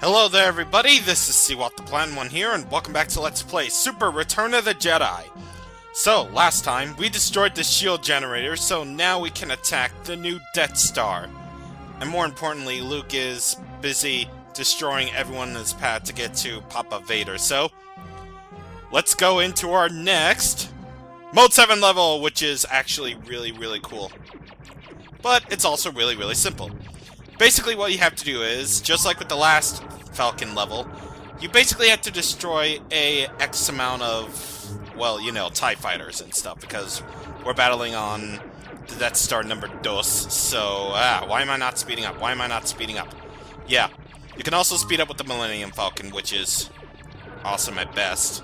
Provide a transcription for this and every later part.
Hello there everybody, this is CwapTheNintendin here, and welcome back to Let's Play Super Return of the Jedi. So, last time, we destroyed the shield generator, so now we can attack the new Death Star. And more importantly, Luke is busy destroying everyone in his path to get to Papa Vader, so let's go into our next Mode 7 level, which is actually really cool. But it's also really simple. Basically what you have to do is, just like with the last Falcon level, you basically have to destroy a X amount of, well, you know, TIE fighters and stuff, because we're battling on the Death Star number dos, so, why am I not speeding up? Why am I not speeding up? Yeah, you can also speed up with the Millennium Falcon, which is awesome at best.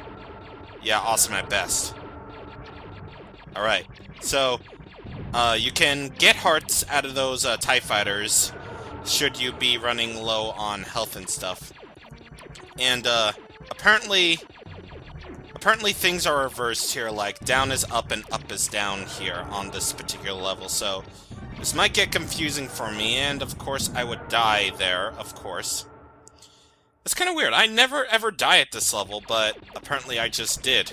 Yeah, awesome at best. Alright, so, you can get hearts out of those TIE fighters should you be running low on health and stuff. And apparently things are reversed here, like down is up and up is down here on this particular level, so this might get confusing for me, and of course I would die there, of course. It's kind of weird, I never ever die at this level, but apparently I just did.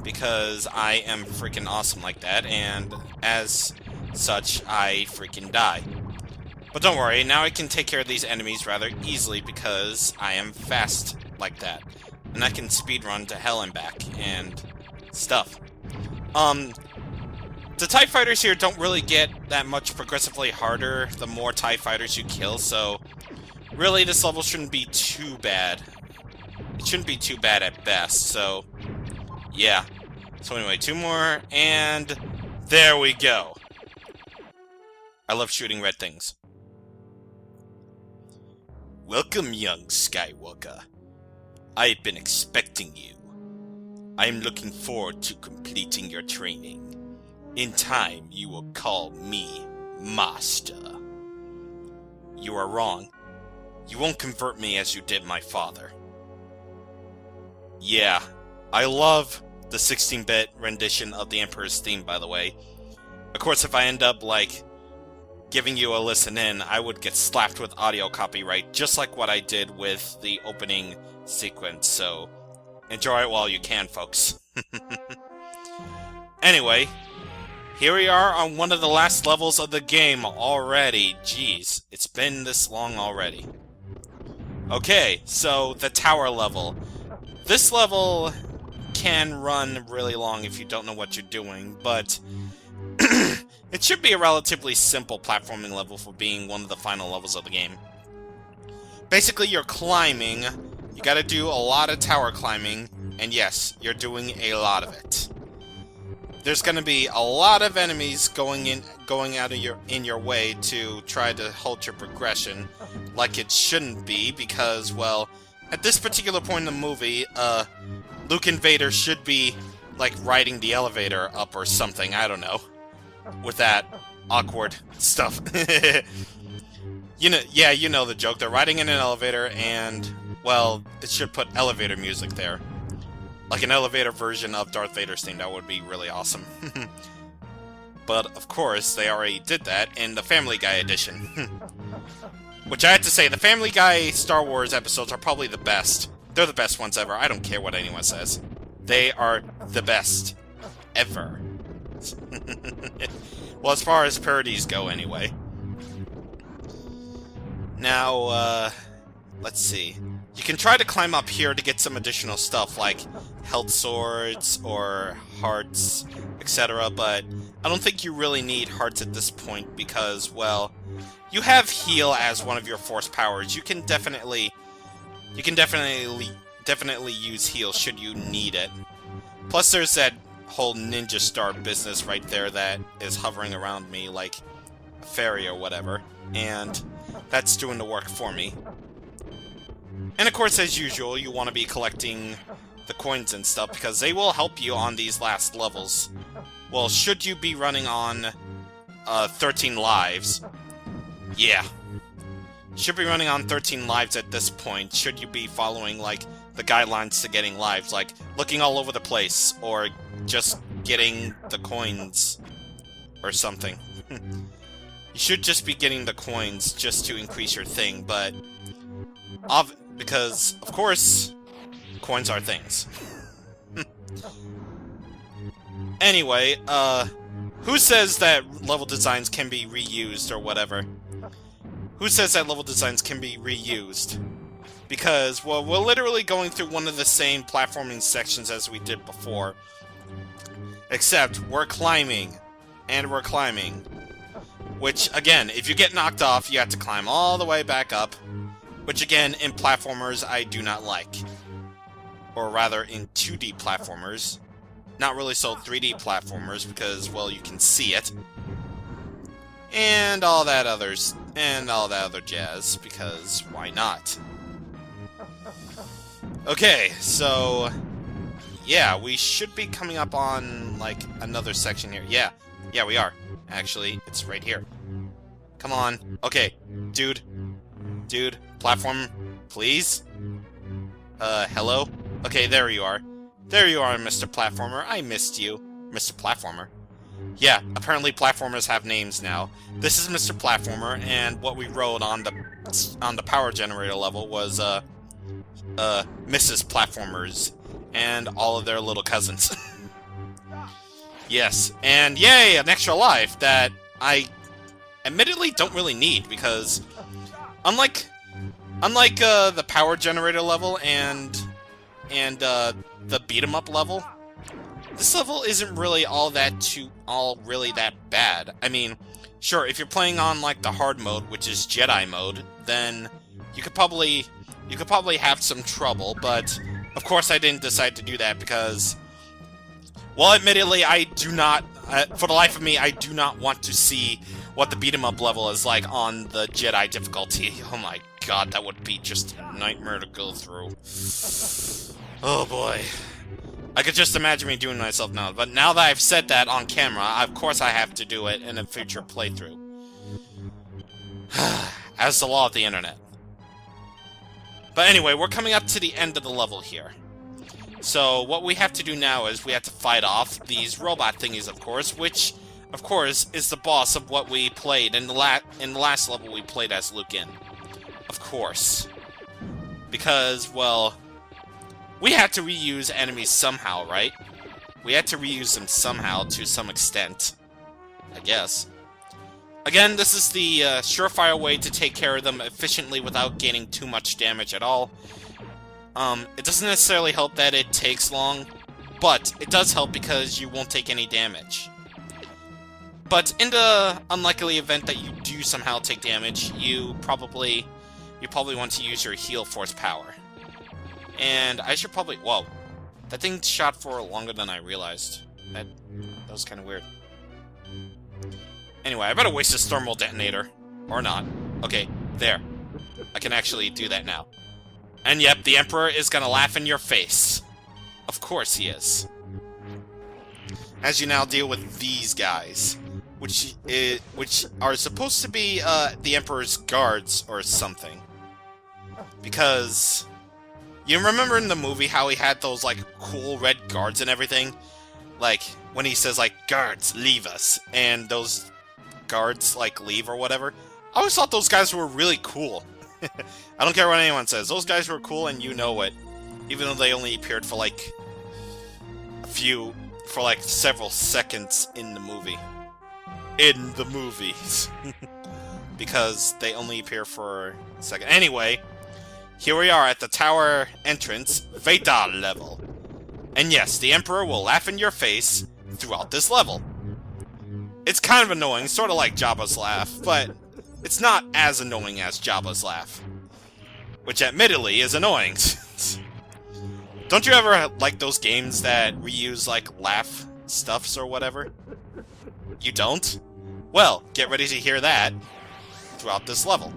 Because I am freaking awesome like that, and as such, I freaking die. But don't worry, now I can take care of these enemies rather easily because I am fast like that. And I can speedrun to hell and back, and stuff. The TIE fighters here don't really get that much progressively harder the more TIE fighters you kill, so really this level shouldn't be too bad. It shouldn't be too bad at best, so yeah. So anyway, two more, and there we go. I love shooting red things. Welcome, young Skywalker. I have been expecting you. I am looking forward to completing your training. In time, you will call me Master. You are wrong. You won't convert me as you did my father. Yeah, I love the 16-bit rendition of the Emperor's theme, by the way. Of course, if I end up, like, giving you a listen in, I would get slapped with audio copyright, just like what I did with the opening sequence, so enjoy it while you can, folks. Anyway, here we are on one of the last levels of the game already. Jeez, it's been this long already. Okay, so the tower level. This level can run really long if you don't know what you're doing, but it should be a relatively simple platforming level for being one of the final levels of the game. Basically, you're climbing, you gotta do a lot of tower climbing, and yes, you're doing a lot of it. There's gonna be a lot of enemies going out of your way to try to halt your progression, like it shouldn't be, because, well, at this particular point in the movie, Luke and Vader should be, like, riding the elevator up or something, I don't know. With that awkward stuff. You know the joke. They're riding in an elevator and, well, it should put elevator music there. Like an elevator version of Darth Vader's theme. That would be really awesome. But, of course, they already did that in the Family Guy edition. Which I have to say, the Family Guy Star Wars episodes are probably the best. They're the best ones ever. I don't care what anyone says. They are the best ever. Well, as far as parodies go, anyway. Now, let's see. You can try to climb up here to get some additional stuff, like health swords or hearts, etc., but I don't think you really need hearts at this point because, well, you have heal as one of your force powers. You can definitely use heal should you need it. Plus, there's that whole ninja star business right there that is hovering around me like a fairy or whatever, and that's doing the work for me. And of course, as usual, you want to be collecting the coins and stuff because they will help you on these last levels. Well, should you be running on 13 lives? Yeah. Should be running on 13 lives at this point, should you be following, like, the guidelines to getting lives, like looking all over the place, or just getting the coins, or something. You should just be getting the coins just to increase your thing, but Because, of course, coins are things. Anyway, who says that level designs can be reused or whatever? Who says that level designs can be reused? Because, well, we're literally going through one of the same platforming sections as we did before. Except, we're climbing. And we're climbing. Which, again, if you get knocked off, you have to climb all the way back up. Which, again, in platformers, I do not like. Or rather, in 2D platformers. Not really so 3D platformers, because, well, you can see it. And all that other jazz, because why not? Okay, so... yeah, we should be coming up on, like, another section here. Yeah, we are. Actually, it's right here. Come on. Okay, dude, platform, please? Hello? Okay, there you are. There you are, Mr. Platformer. I missed you. Mr. Platformer. Yeah, apparently platformers have names now. This is Mr. Platformer, and what we wrote on the power generator level was, Mrs. Platformers, and all of their little cousins. Yes, and yay, an extra life that I admittedly don't really need, because unlike the power generator level and the beat 'em up level, this level isn't really all really that bad. I mean, sure, if you're playing on like the hard mode, which is Jedi mode, then you could probably have some trouble, but of course I didn't decide to do that because, well, admittedly, I do not, for the life of me, I do not want to see what the beat 'em up level is like on the Jedi difficulty. Oh my god, that would be just a nightmare to go through. Oh boy. I could just imagine me doing myself now, but now that I've said that on camera, of course I have to do it in a future playthrough. As the law of the internet. But anyway, we're coming up to the end of the level here. So what we have to do now is we have to fight off these robot thingies, of course, which, of course, is the boss of what we played in the last level we played as Luke in. Of course. Because, well, we had to reuse enemies somehow, right? We had to reuse them somehow, to some extent. I guess. Again, this is the surefire way to take care of them efficiently without gaining too much damage at all. It doesn't necessarily help that it takes long, but it does help because you won't take any damage. But in the unlikely event that you do somehow take damage, you probably want to use your heal force power. And I should probably... whoa. That thing shot for longer than I realized. That was kind of weird. Anyway, I better waste this thermal detonator. Or not. Okay, there. I can actually do that now. And yep, the Emperor is gonna laugh in your face. Of course he is. As you now deal with these guys. Which are supposed to be, the Emperor's guards or something. Because... you remember in the movie how he had those, like, cool red guards and everything? Like, when he says, like, guards, leave us. And those guards, like, leave or whatever. I always thought those guys were really cool. I don't care what anyone says. Those guys were cool and you know it. Even though they only appeared for, like, several seconds in the movie. In the movies. Because they only appear for a second. Anyway... here we are at the tower entrance, Veda level. And yes, the Emperor will laugh in your face throughout this level. It's kind of annoying, sort of like Jabba's laugh, but it's not as annoying as Jabba's laugh. Which admittedly is annoying. Don't you ever like those games that reuse, like, laugh stuffs or whatever? You don't? Well, get ready to hear that throughout this level.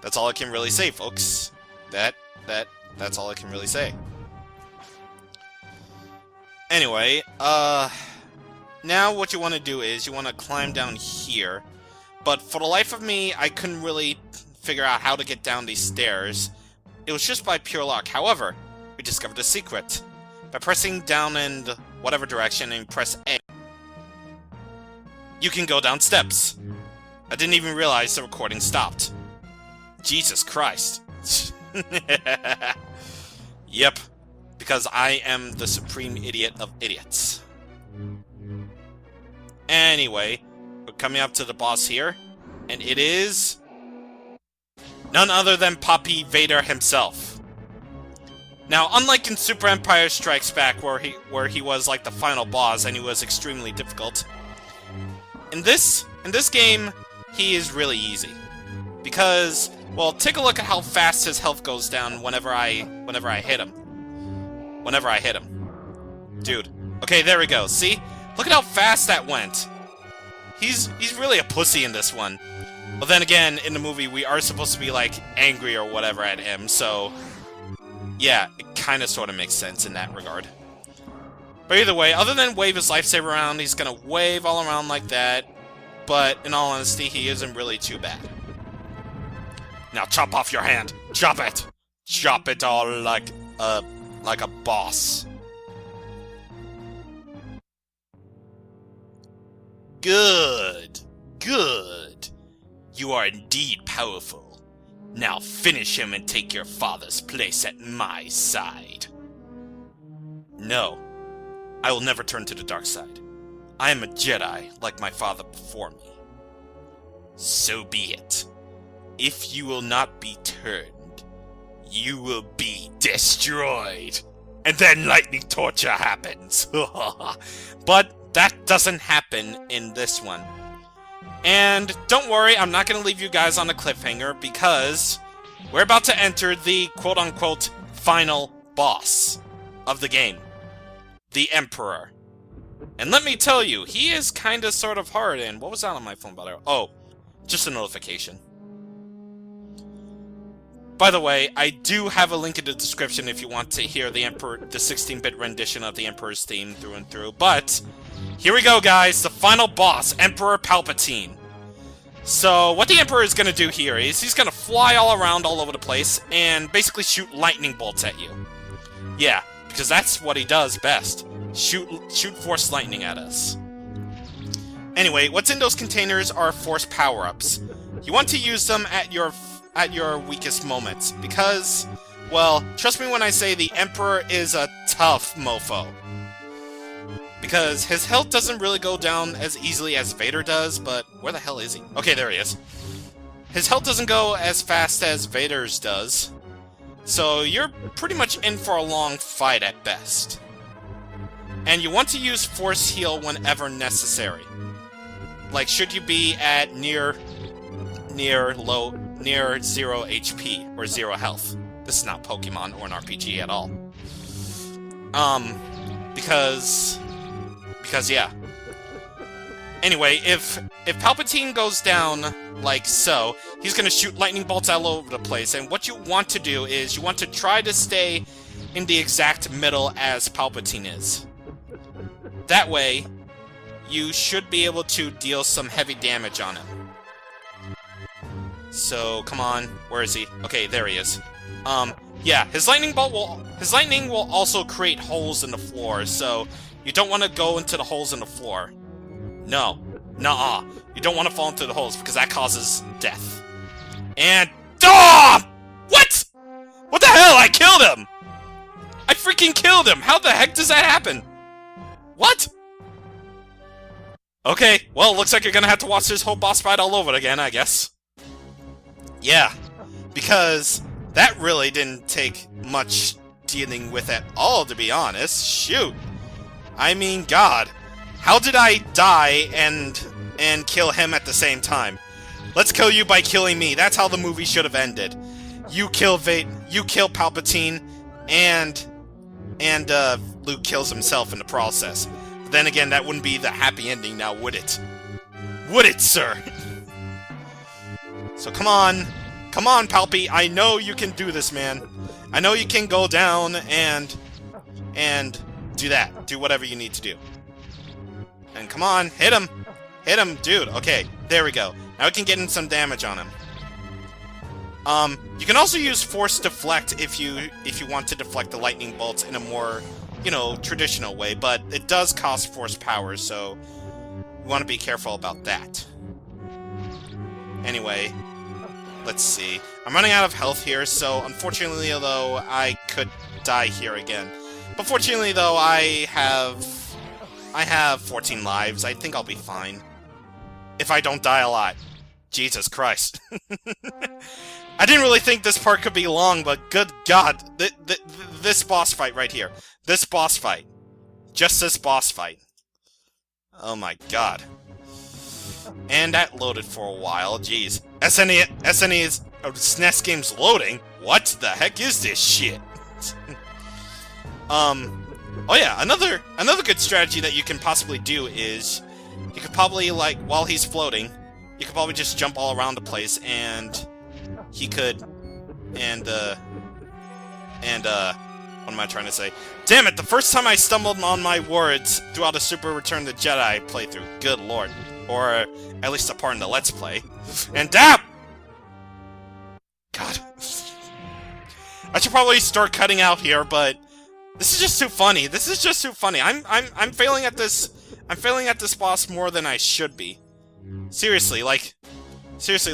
That's all I can really say, folks. That's all I can really say. Anyway, now what you want to do is you want to climb down here. But for the life of me, I couldn't really figure out how to get down these stairs. It was just by pure luck. However, we discovered a secret. By pressing down in whatever direction and press A, you can go down steps. I didn't even realize the recording stopped. Jesus Christ. Yep. Because I am the supreme idiot of idiots. Anyway, we're coming up to the boss here, and it is none other than Poppy Vader himself. Now, unlike in Super Empire Strikes Back, where he was like the final boss and he was extremely difficult, in this game he is really easy. Because, well, take a look at how fast his health goes down whenever I hit him. Whenever I hit him. Dude. Okay, there we go. See? Look at how fast that went. He's really a pussy in this one. But then again, in the movie, we are supposed to be, like, angry or whatever at him, so yeah, it kind of sort of makes sense in that regard. But either way, other than wave his lifesaver around, he's gonna wave all around like that. But in all honesty, he isn't really too bad. Now chop off your hand. Chop it. Chop it all like a boss. Good. Good. You are indeed powerful. Now finish him and take your father's place at my side. No. I will never turn to the dark side. I am a Jedi, like my father before me. So be it. If you will not be turned, you will be destroyed. And then lightning torture happens. But that doesn't happen in this one. And don't worry, I'm not going to leave you guys on a cliffhanger, because we're about to enter the quote-unquote final boss of the game. The Emperor. And let me tell you, he is kinda sort of hard, and what was that on my phone, by the way? Oh, just a notification. By the way, I do have a link in the description if you want to hear the 16-bit rendition of the Emperor's theme through and through, but here we go, guys, the final boss, Emperor Palpatine. So, what the Emperor is gonna do here is he's gonna fly all around all over the place and basically shoot lightning bolts at you. Yeah, because that's what he does best. Shoot force lightning at us. Anyway, what's in those containers are force power-ups. You want to use them at your weakest moments, because, well, trust me when I say the Emperor is a tough mofo. Because his health doesn't really go down as easily as Vader does, but where the hell is he? Okay, there he is. His health doesn't go as fast as Vader's does, so you're pretty much in for a long fight at best. And you want to use Force Heal whenever necessary. Like, should you be at near 0 HP or 0 health. This is not Pokemon or an RPG at all. Because yeah. Anyway, if Palpatine goes down like so, he's gonna shoot lightning bolts all over the place, and what you want to do is you want to try to stay in the exact middle as Palpatine is. That way, you should be able to deal some heavy damage on him. So, come on, where is he? Okay, there he is. Yeah, his lightning will also create holes in the floor, so you don't want to go into the holes in the floor. No. Nuh-uh. You don't want to fall into the holes, because that causes death. And... DAW! What? What the hell? I killed him! I freaking killed him! How the heck does that happen? What? Okay, well, looks like you're gonna have to watch this whole boss fight all over again, I guess. Yeah, because that really didn't take much dealing with at all, to be honest. Shoot. I mean, God. How did I die and kill him at the same time? Let's kill you by killing me. That's how the movie should have ended. You kill Palpatine, and Luke kills himself in the process. But then again, that wouldn't be the happy ending now, would it? Would it, sir? So come on, Palpy. I know you can do this, man. I know you can go down and do that. Do whatever you need to do. And come on, hit him, dude. Okay, there we go. Now we can get in some damage on him. You can also use Force Deflect if you want to deflect the lightning bolts in a more, you know, traditional way, but it does cost Force Power, so you want to be careful about that. Anyway, let's see. I'm running out of health here, so unfortunately, though, I could die here again. But fortunately, though, I have 14 lives. I think I'll be fine. If I don't die a lot. Jesus Christ. I didn't really think this part could be long, but good God. This boss fight right here. This boss fight. Just this boss fight. Oh my God. And that loaded for a while. Jeez. SNES SNES game's loading? What the heck is this shit? Oh yeah, another good strategy that you can possibly do is you could probably, like, while he's floating, you could probably just jump all around the place, and he could, what am I trying to say? Damn it, the first time I stumbled on my words throughout a Super Return to Jedi playthrough. Good lord. Or at least a part in the Let's Play. And DAP! God. I should probably start cutting out here, but this is just too funny. This is just too funny. I'm failing at this. I'm failing at this boss more than I should be. Seriously, like this should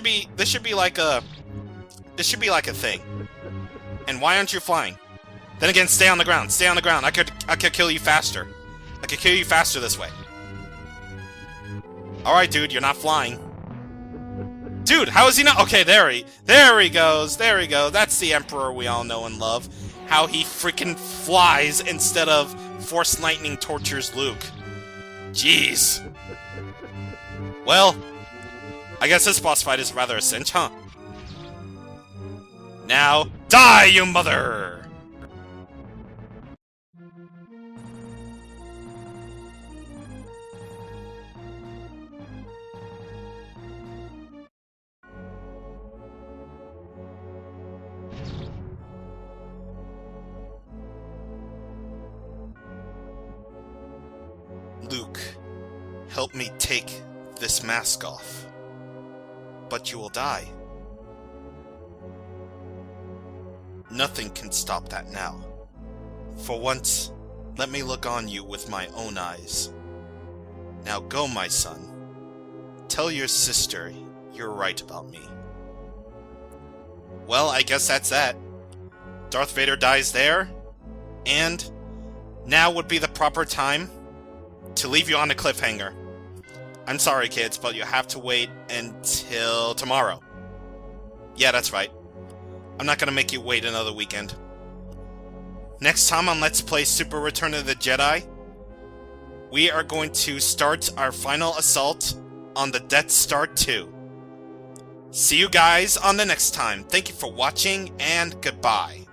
be like a thing. And why aren't you flying? Then again, stay on the ground. Stay on the ground. I could kill you faster. I could kill you faster this way. All right, dude, you're not flying. Dude, how is he not? Okay, there he goes. There he goes. That's the Emperor we all know and love. How he freaking flies instead of Force Lightning tortures Luke. Jeez. Well, I guess this boss fight is rather a cinch, huh? Now, die, you mother! Luke, help me take this mask off. But you will die. Nothing can stop that now. For once, let me look on you with my own eyes. Now go, my son. Tell your sister you're right about me. Well, I guess that's that. Darth Vader dies there, and now would be the proper time to leave you on a cliffhanger. I'm sorry, kids, but you have to wait until tomorrow. Yeah, that's right. I'm not gonna make you wait another weekend. Next time on Let's Play Super Return of the Jedi, we are going to start our final assault on the Death Star 2. See you guys on the next time. Thank you for watching, and goodbye.